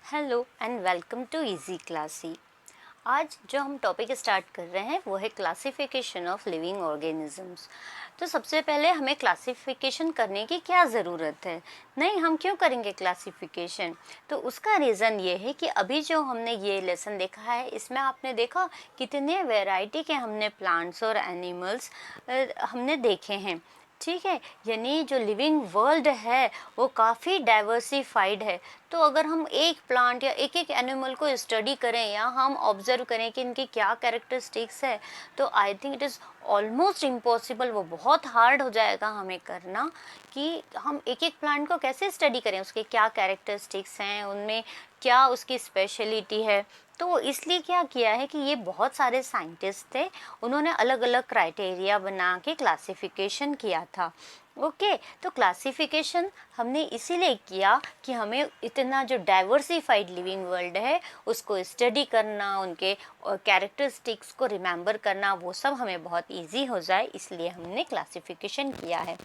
Hello and welcome to Easy Classy. आज जो हम टॉपिक स्टार्ट कर रहे हैं वो है क्लासिफिकेशन ऑफ लिविंग ऑर्गेनिजम्स। तो सबसे पहले हमें क्लासिफिकेशन करने की क्या ज़रूरत है, नहीं हम क्यों करेंगे क्लासिफिकेशन। तो उसका रीज़न ये है कि अभी जो हमने ये लेसन देखा है इसमें आपने देखा कितने वैरायटी के हमने प्लांट्स और एनिमल्स हमने देखे हैं। ठीक है, यानी जो लिविंग वर्ल्ड है वो काफ़ी डाइवर्सिफाइड है। तो अगर हम एक प्लांट या एक एक एनिमल को स्टडी करें या हम ऑब्जर्व करें कि इनकी क्या कैरेक्टरिस्टिक्स है, तो I think it is almost impossible, वो बहुत हार्ड हो जाएगा हमें करना कि हम एक एक प्लांट को कैसे स्टडी करें, उसके क्या कैरेक्टरिस्टिक्स हैं, उनमें क्या उसकी स्पेशलिटी है। तो इसलिए क्या किया है कि ये बहुत सारे साइंटिस्ट थे, उन्होंने अलग अलग क्राइटेरिया बना के क्लासिफिकेशन किया था। ओके, तो क्लासिफिकेशन हमने इसीलिए किया कि हमें इतना जो डाइवर्सिफाइड लिविंग वर्ल्ड है उसको स्टडी करना, उनके कैरेक्टरिस्टिक्स को रिमेंबर करना, वो सब हमें बहुत इजी हो जाए, इसलिए हमने क्लासिफिकेशन किया है।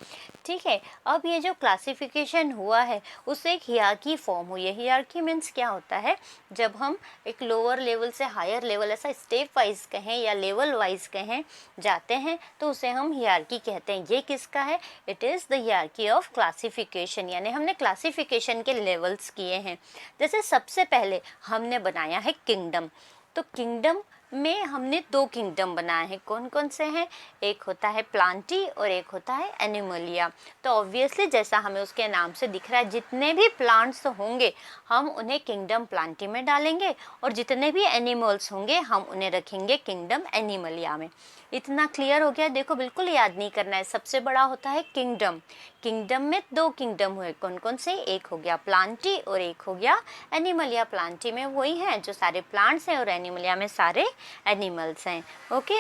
ठीक है, अब ये जो क्लासिफिकेशन हुआ है उससे एक हियरार्की फॉर्म हुई है। हियरार्की मीन्स क्या होता है, जब हम एक लोअर लेवल से हायर लेवल, ऐसा स्टेप वाइज कहें या लेवल वाइज कहें जाते हैं, तो उसे हम हियरार्की कहते हैं। ये किसका है? It is the hierarchy of classification, यानी हमने क्लासिफिकेशन के लेवल्स किए हैं। जैसे सबसे पहले हमने बनाया है किंगडम। तो किंगडम में हमने दो किंगडम बनाए हैं। कौन कौन से हैं? एक होता है प्लांटी और एक होता है एनिमलिया। तो ऑब्वियसली जैसा हमें उसके नाम से दिख रहा है, जितने भी प्लांट्स होंगे हम उन्हें किंगडम प्लांटी में डालेंगे और जितने भी एनिमल्स होंगे हम उन्हें रखेंगे किंगडम एनिमलिया में। इतना क्लियर हो गया? देखो, बिल्कुल याद नहीं करना है। सबसे बड़ा होता है किंगडम। किंगडम में दो किंगडम हुए, कौन कौन से? एक हो गया प्लांटी और एक हो गया एनिमलिया। प्लांटी में वही हैं जो सारे प्लांट्स हैं और एनिमलिया में सारे एनिमल्स हैं। ओके,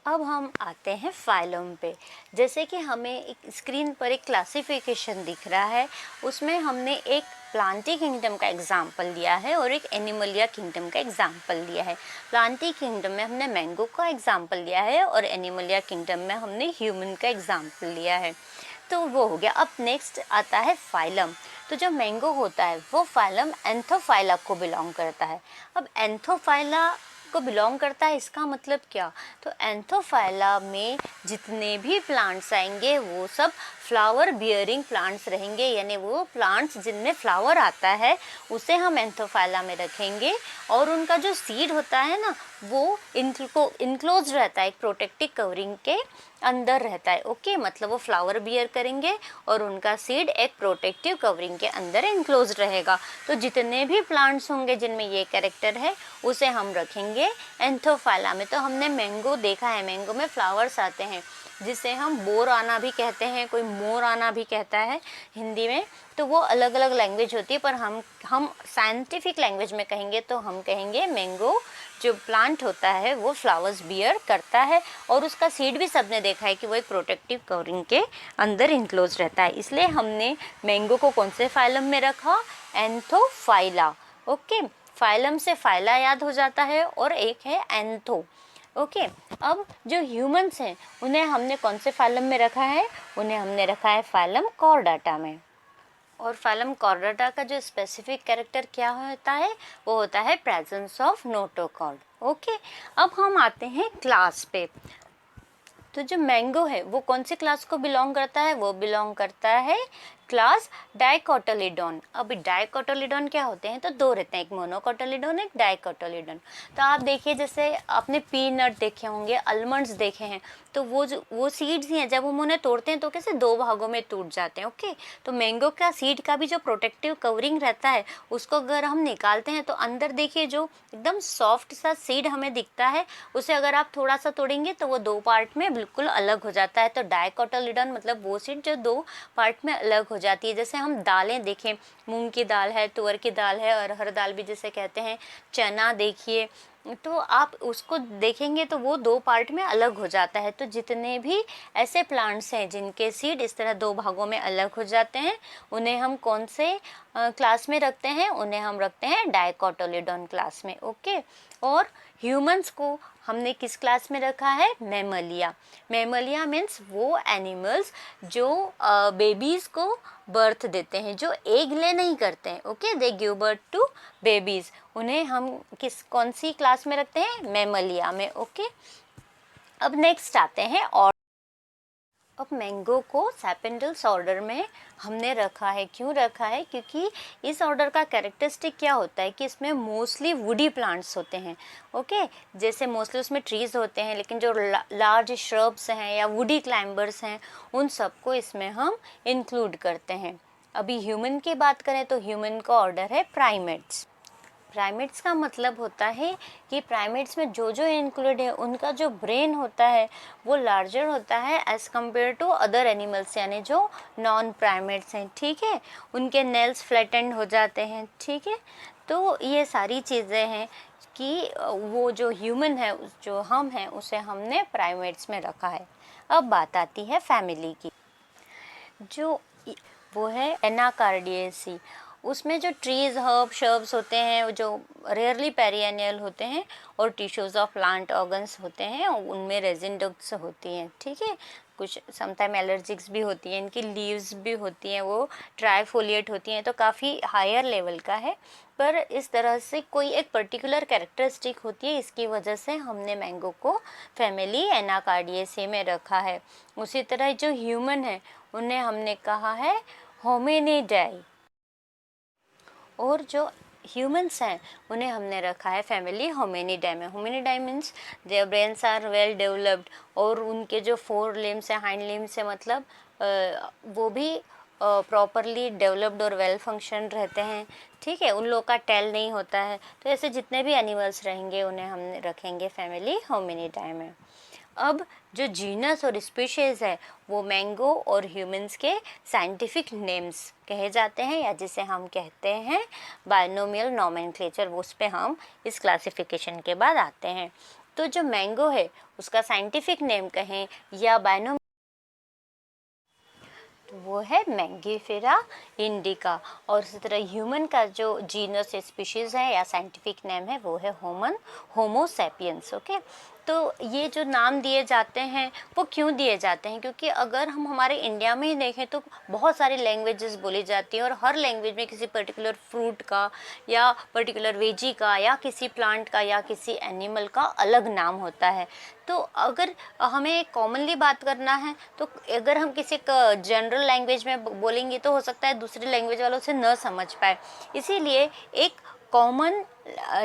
अब हम आते हैं फाइलम पे। जैसे कि हमें एक स्क्रीन पर एक क्लासिफिकेशन दिख रहा है, उसमें हमने एक प्लांटी किंगडम का एग्जाम्पल लिया है और एक एनिमलिया किंगडम का एग्जाम्पल लिया है। प्लांटी किंगडम में हमने मैंगो का एग्जाम्पल लिया है और एनिमलिया किंगडम में हमने ह्यूमन का एग्जाम्पल लिया है। तो वो हो गया। अब नेक्स्ट आता है फाइलम। तो जो मैंगो होता है वो फाइलम एंथोफाइला को बिलोंग करता है। अब एंथोफाइला को बिलोंग करता है, इसका मतलब क्या? तो एंथोफाइला में जितने भी प्लांट्स आएंगे वो सब फ्लावर बियरिंग प्लांट्स रहेंगे, यानी वो प्लांट्स जिनमें फ्लावर आता है उसे हम एंथोफाइला में रखेंगे। और उनका जो सीड होता है ना, वो इनक्लोज रहता है, एक प्रोटेक्टिव कवरिंग के अंदर रहता है। ओके, मतलब वो फ्लावर बियर करेंगे और उनका सीड एक प्रोटेक्टिव कवरिंग के अंदर इनक्लोज रहेगा। तो जितने भी प्लांट्स होंगे जिनमें ये कैरेक्टर है उसे हम रखेंगे एंथोफाइला में। तो हमने मैंगो देखा है, मैंगो में फ्लावर्स आते हैं जिसे हम बोर आना भी कहते हैं, कोई मोर आना भी कहता है हिंदी में। तो वो अलग अलग लैंग्वेज होती है, पर हम साइंटिफिक लैंग्वेज में कहेंगे तो हम कहेंगे मैंगो जो प्लांट होता है वो फ्लावर्स बियर करता है और उसका सीड भी सबने देखा है कि वो एक प्रोटेक्टिव कवरिंग के अंदर इनक्लोज रहता है। इसलिए हमने मैंगो को कौन से फाइलम में रखा? एंथोफाइला। ओके, फाइलम से फाइला याद हो जाता है और एक है एंथो। ओके, अब जो ह्यूमंस हैं उन्हें हमने कौन से फाइलम में रखा है? उन्हें हमने रखा है फाइलम कॉर्डाटा में। और फाइलम कॉर्डाटा का जो स्पेसिफिक कैरेक्टर क्या होता है? वो होता है प्रेजेंस ऑफ नोटोकॉर्ड। ओके, अब हम आते हैं क्लास पे। तो जो मैंगो है वो कौन सी क्लास को बिलोंग करता है? वो बिलोंग करता है क्लास डाइकोटिलीडोन। अब डाइकोटिलीडोन क्या होते हैं? तो दो रहते हैं, एक मोनोकोटिलीडोन एक डाइकोटिलीडोन। तो आप देखिए, जैसे आपने पीनट देखे होंगे, आलमंड्स देखे हैं, तो वो सीड्स ही हैं, जब हम उन्हें तोड़ते हैं तो कैसे दो भागों में टूट जाते हैं। ओके, तो मैंगो का सीड का भी जो प्रोटेक्टिव कवरिंग रहता है उसको अगर हम निकालते हैं तो अंदर देखिए जो एकदम सॉफ्ट सा सीड हमें दिखता है, उसे अगर आप थोड़ा सा तोड़ेंगे तो वो दो पार्ट में बिल्कुल अलग हो जाता है। तो डाइकोटिलीडोन मतलब वो सीड जो दो पार्ट में अलग हो जाती है। जैसे हम दालें देखें, मूंग की दाल है, तुअर की दाल है, अरहर दाल भी जिसे कहते हैं, चना देखिए, तो आप उसको देखेंगे तो वो दो पार्ट में अलग हो जाता है। तो जितने भी ऐसे प्लांट्स हैं जिनके सीड इस तरह दो भागों में अलग हो जाते हैं उन्हें हम कौन से क्लास में रखते हैं? उन्हें हम रखते हैं डाइकोटिलीडोन क्लास में। ओके, और ह्यूमंस को हमने किस क्लास में रखा है? मैमलिया। मैमलिया मीन्स वो एनिमल्स जो बेबीज़ को बर्थ देते हैं, जो एग ले नहीं करते हैं। Okay, they give birth to babies, उन्हें हम कौन सी क्लास में रखते हैं? मैमलिया में। ओके, अब नेक्स्ट आते हैं और अब मैंगो को सैपेंडल्स ऑर्डर में हमने रखा है। क्यों रखा है? क्योंकि इस ऑर्डर का कैरेक्टरिस्टिक क्या होता है कि इसमें मोस्टली वुडी प्लांट्स होते हैं। ओके, जैसे मोस्टली उसमें ट्रीज़ होते हैं, लेकिन जो लार्ज श्रब्स हैं या वुडी क्लाइंबर्स हैं, उन सबको इसमें हम इंक्लूड करते हैं। अभी ह्यूमन की बात करें तो ह्यूमन का ऑर्डर है प्राइमेट्स। प्राइमेट्स का मतलब होता है कि प्राइमेट्स में जो जो इंक्लूड है उनका जो ब्रेन होता है वो लार्जर होता है as compare to other animals, यानी जो नॉन प्राइमेट्स हैं। ठीक है, उनके नेल्स फ्लैटेंड हो जाते हैं। ठीक है, तो ये सारी चीज़ें हैं कि वो जो ह्यूमन है, जो हम हैं, उसे हमने प्राइमेट्स में रखा है। अब बात आती है फैमिली की, जो वो है एनाकार्डियेसी। उसमें जो ट्रीज़, हर्ब, शर्ब्स होते हैं, जो रेयरली पेरिएनियल होते हैं, और टिश्यूज़ ऑफ प्लांट ऑर्गन्स होते हैं, उनमें रेजिन डक्ट्स होती हैं। ठीक है, कुछ समटाइम एलर्जिक्स भी होती हैं, इनकी लीव्स भी होती हैं, वो ट्राइफोलिएट होती हैं, तो काफ़ी हायर लेवल का है। पर इस तरह से कोई एक पर्टिकुलर कैरेक्टरिस्टिक होती है, इसकी वजह से हमने मैंगो को फैमिली एनाकार्डियेसी में रखा है। उसी तरह जो ह्यूमन है उन्हें हमने कहा है होमिनिडाई, और जो ह्यूमंस हैं उन्हें हमने रखा है फैमिली होमिनिडाई में। Hominidae means their brains are well developed, और उनके जो 4 लिम्स हैं, हाइंड लिम्स है, मतलब वो भी प्रॉपरली डेवलप्ड और वेल फंक्शन रहते हैं। ठीक है, उन लोगों का टेल नहीं होता है। तो ऐसे जितने भी एनिमल्स रहेंगे उन्हें हम रखेंगे फैमिली होमिनिडाई में। अब जो जीनस और स्पीशीज़ है वो मैंगो और ह्यूमंस के साइंटिफिक नेम्स कहे जाते हैं, या जिसे हम कहते हैं बायनोमियल नोमेनक्लेचर। वो उस पे हम इस क्लासिफिकेशन के बाद आते हैं। तो जो मैंगो है उसका साइंटिफिक नेम कहें या बायनोमियल, वो है मैंगीफेरा इंडिका। और इसी तरह ह्यूमन का जो जीनस स्पीशीज़ है या साइंटिफिक नेम है वो है होमो सैपियंस। ओके, तो ये जो नाम दिए जाते हैं वो क्यों दिए जाते हैं? क्योंकि अगर हम हमारे इंडिया में ही देखें तो बहुत सारी लैंग्वेजेस बोली जाती हैं, और हर लैंग्वेज में किसी पर्टिकुलर फ्रूट का या पर्टिकुलर वेजी का या किसी प्लांट का या किसी एनिमल का अलग नाम होता है। तो अगर हमें कॉमनली बात करना है तो अगर हम किसी जनरल लैंग्वेज में बोलेंगे तो हो सकता है दूसरी लैंग्वेज वालों से न समझ पाए, इसीलिए एक कॉमन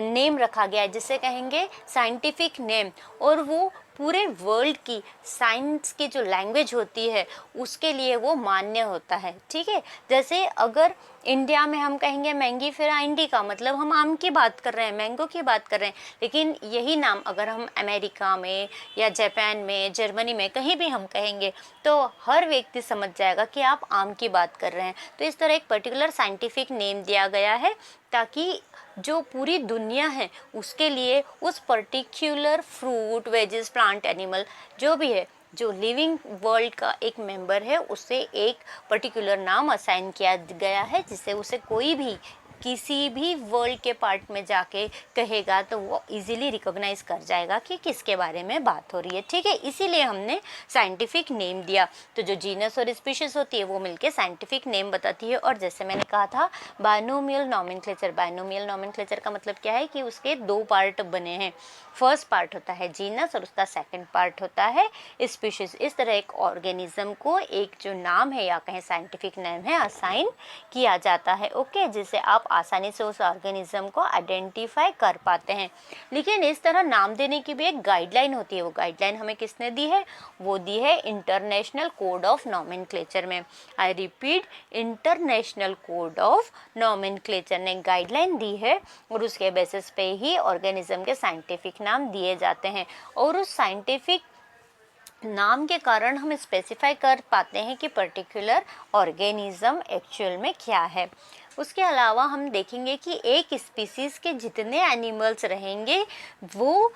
नेम रखा गया है जिसे कहेंगे साइंटिफिक नेम, और वो पूरे वर्ल्ड की साइंस की जो लैंग्वेज होती है उसके लिए वो मान्य होता है। ठीक है, जैसे अगर इंडिया में हम कहेंगे मैंगीफेरा इंडिका, मतलब हम आम की बात कर रहे हैं, मैंगो की बात कर रहे हैं, लेकिन यही नाम अगर हम अमेरिका में या जापान में, जर्मनी में कहीं भी हम कहेंगे तो हर व्यक्ति समझ जाएगा कि आप आम की बात कर रहे हैं। तो इस तरह एक पर्टिकुलर साइंटिफिक नेम दिया गया है ताकि जो पूरी दुनिया है उसके लिए उस particular fruit, wages, plant, animal जो भी है, जो लिविंग वर्ल्ड का एक मेंबर है, उसे एक पर्टिकुलर नाम असाइन किया गया है, जिससे उसे कोई भी किसी भी वर्ल्ड के पार्ट में जाके कहेगा तो वो इजीली रिकॉग्नाइज कर जाएगा कि किसके बारे में बात हो रही है। ठीक है, इसीलिए हमने साइंटिफिक नेम दिया। तो जो जीनस और स्पीशीज़ होती है वो मिलके साइंटिफिक नेम बताती है। और जैसे मैंने कहा था बायनोमियल नोमेनक्लेचर, बायनोमियल नोमेनक्लेचर का मतलब क्या है कि उसके 2 पार्ट बने हैं। फर्स्ट पार्ट होता है जीनस और उसका सेकंड पार्ट होता है स्पीशीज़। इस तरह एक ऑर्गेनिज्म को एक जो नाम है या कहें साइंटिफिक नेम है असाइन किया जाता है। ओके, जिससे आप आसानी से उस ऑर्गेनिज्म को आइडेंटिफाई कर पाते हैं। लेकिन इस तरह नाम देने की भी एक गाइडलाइन होती है। वो गाइडलाइन हमें किसने दी है? वो दी है इंटरनेशनल कोड ऑफ नोमेनक्लेचर में। I repeat, international code of nomenclature ने गाइडलाइन दी है, और उसके बेसिस पे ही ऑर्गेनिज्म के साइंटिफिक नाम दिए जाते हैं। और उस साइंटिफिक नाम के कारण हम स्पेसिफाई कर पाते हैं कि पर्टिकुलर ऑर्गेनिज्म एक्चुअल में क्या है। उसके अलावा हम देखेंगे कि एक स्पीसीज़ के जितने एनिमल्स रहेंगे वो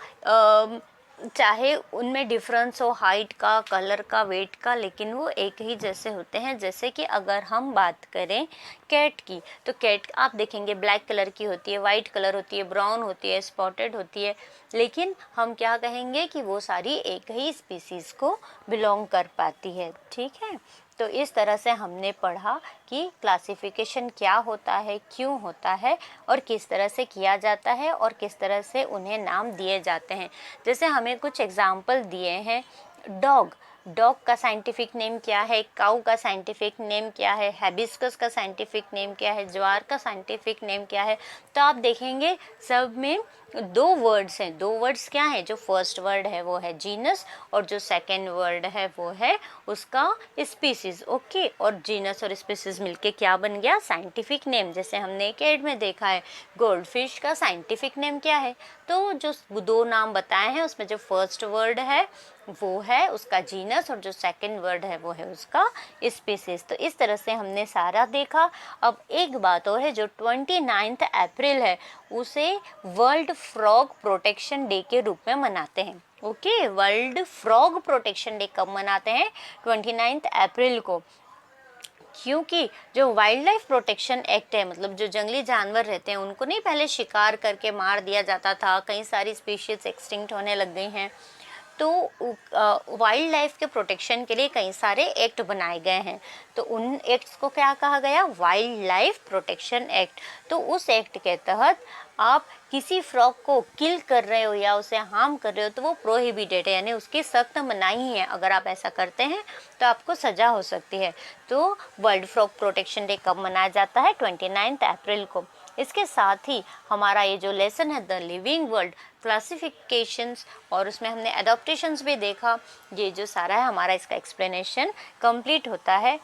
चाहे उनमें डिफरेंस हो हाइट का, कलर का, वेट का, लेकिन वो एक ही जैसे होते हैं। जैसे कि अगर हम बात करें कैट की, तो कैट आप देखेंगे ब्लैक कलर की होती है, वाइट कलर होती है, ब्राउन होती है, स्पॉटेड होती है, लेकिन हम क्या कहेंगे कि वो सारी एक ही स्पीसीज़ को बिलोंग कर पाती है। ठीक है, तो इस तरह से हमने पढ़ा कि क्लासिफिकेशन क्या होता है, क्यों होता है और किस तरह से किया जाता है और किस तरह से उन्हें नाम दिए जाते हैं। जैसे हमें कुछ एग्जाम्पल दिए हैं, डॉग, डॉग का साइंटिफिक नेम क्या है, काऊ का साइंटिफिक नेम क्या है, हैबिस्कस का साइंटिफिक नेम क्या है, ज्वार का साइंटिफिक नेम क्या है। तो आप देखेंगे सब में दो वर्ड्स हैं। दो वर्ड्स क्या हैं, जो फर्स्ट वर्ड है वो है जीनस और जो सेकंड वर्ड है वो है उसका स्पीसीज। ओके, और जीनस और स्पीसीज मिलके क्या बन गया, साइंटिफिक नेम। जैसे हमने कैड में देखा है गोल्ड फिश का साइंटिफिक नेम क्या है, तो जो दो नाम बताए हैं उसमें जो फर्स्ट वर्ड है वो है उसका जीनस और जो सेकंड वर्ड है वो है उसका स्पीसीज। तो इस तरह से हमने सारा देखा। अब एक बात और है, जो 29 अप्रैल है उसे वर्ल्ड फ्रॉग प्रोटेक्शन डे के रूप में मनाते हैं। Okay, world frog protection day कब मनाते हैं, 29 अप्रैल को, क्योंकि जो वाइल्ड लाइफ प्रोटेक्शन एक्ट है, मतलब जो जंगली जानवर रहते हैं उनको नहीं पहले शिकार करके मार दिया जाता था, कई सारी स्पीशीज एक्सटिंक्ट होने लग गई हैं, तो वाइल्ड लाइफ के प्रोटेक्शन के लिए कई सारे एक्ट बनाए गए हैं। तो उन एक्ट्स को क्या कहा गया, वाइल्ड लाइफ प्रोटेक्शन एक्ट। तो उस एक्ट के तहत आप किसी फ्रॉग को किल कर रहे हो या उसे हार्म कर रहे हो तो वो प्रोहिबिटेड है, यानी उसकी सख्त मनाही है। अगर आप ऐसा करते हैं तो आपको सज़ा हो सकती है। तो वर्ल्ड फ्रॉग प्रोटेक्शन डे कब मनाया जाता है, 29 अप्रैल को। इसके साथ ही हमारा ये जो लेसन है द लिविंग वर्ल्ड क्लासिफिकेशंस, और उसमें हमने एडॉप्टेशंस भी देखा, ये जो सारा है हमारा इसका एक्सप्लेनेशन कंप्लीट होता है।